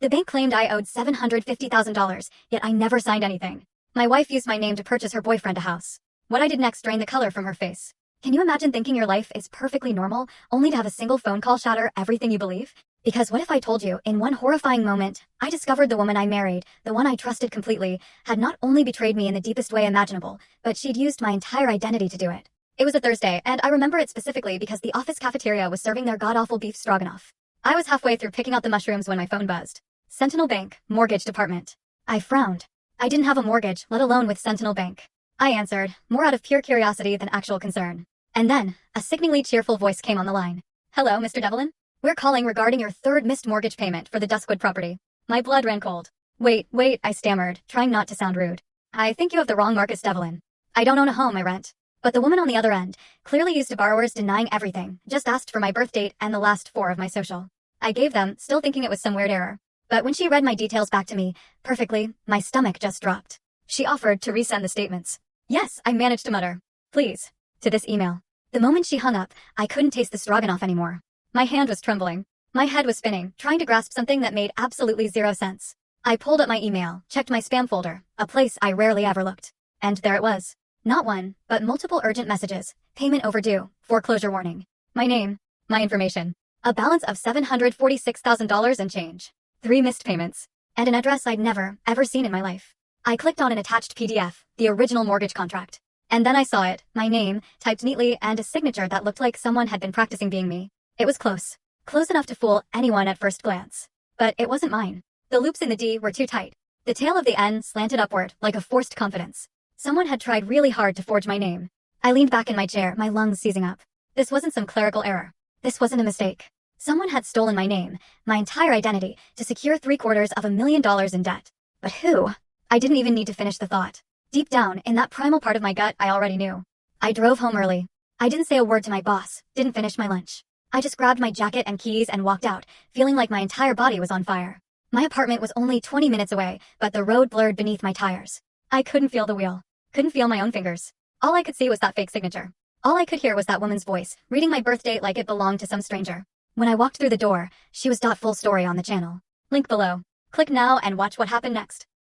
The bank claimed I owed $750,000, yet I never signed anything. My wife used my name to purchase her boyfriend a house. What I did next drained the color from her face. Can you imagine thinking your life is perfectly normal, only to have a single phone call shatter everything you believe? Because what if I told you, in one horrifying moment, I discovered the woman I married, the one I trusted completely, had not only betrayed me in the deepest way imaginable, but she'd used my entire identity to do it. It was a Thursday, and I remember it specifically because the office cafeteria was serving their god-awful beef stroganoff. I was halfway through picking out the mushrooms when my phone buzzed. Sentinel Bank, Mortgage Department. I frowned. I didn't have a mortgage, let alone with Sentinel Bank. I answered, more out of pure curiosity than actual concern. And then, a sickeningly cheerful voice came on the line. Hello, Mr. Devlin? We're calling regarding your third missed mortgage payment for the Duskwood property. My blood ran cold. Wait, I stammered, trying not to sound rude. I think you have the wrong Marcus Devlin. I don't own a home, I rent. But the woman on the other end, clearly used to borrowers denying everything, just asked for my birth date and the last four of my social. I gave them, still thinking it was some weird error. But when she read my details back to me, perfectly, my stomach just dropped. She offered to resend the statements. Yes, I managed to mutter. Please. To this email. The moment she hung up, I couldn't taste the stroganoff anymore. My hand was trembling. My head was spinning, trying to grasp something that made absolutely zero sense. I pulled up my email, checked my spam folder, a place I rarely ever looked. And there it was. Not one, but multiple urgent messages. Payment overdue. Foreclosure warning. My name. My information. A balance of $746,000 and change. 3 missed payments. And an address I'd never, ever seen in my life. I clicked on an attached PDF, the original mortgage contract. And then I saw it, my name, typed neatly, and a signature that looked like someone had been practicing being me. It was close. Close enough to fool anyone at first glance. But it wasn't mine. The loops in the D were too tight. The tail of the N slanted upward, like a forced confidence. Someone had tried really hard to forge my name. I leaned back in my chair, my lungs seizing up. This wasn't some clerical error. This wasn't a mistake. Someone had stolen my name, my entire identity, to secure $750,000 in debt. But who? I didn't even need to finish the thought. Deep down, in that primal part of my gut, I already knew. I drove home early. I didn't say a word to my boss, didn't finish my lunch. I just grabbed my jacket and keys and walked out, feeling like my entire body was on fire. My apartment was only 20 minutes away, but the road blurred beneath my tires. I couldn't feel the wheel. Couldn't feel my own fingers. All I could see was that fake signature. All I could hear was that woman's voice, reading my birth date like it belonged to some stranger. When I walked through the door, she was full story on the channel. Link below. Click now and watch what happened next.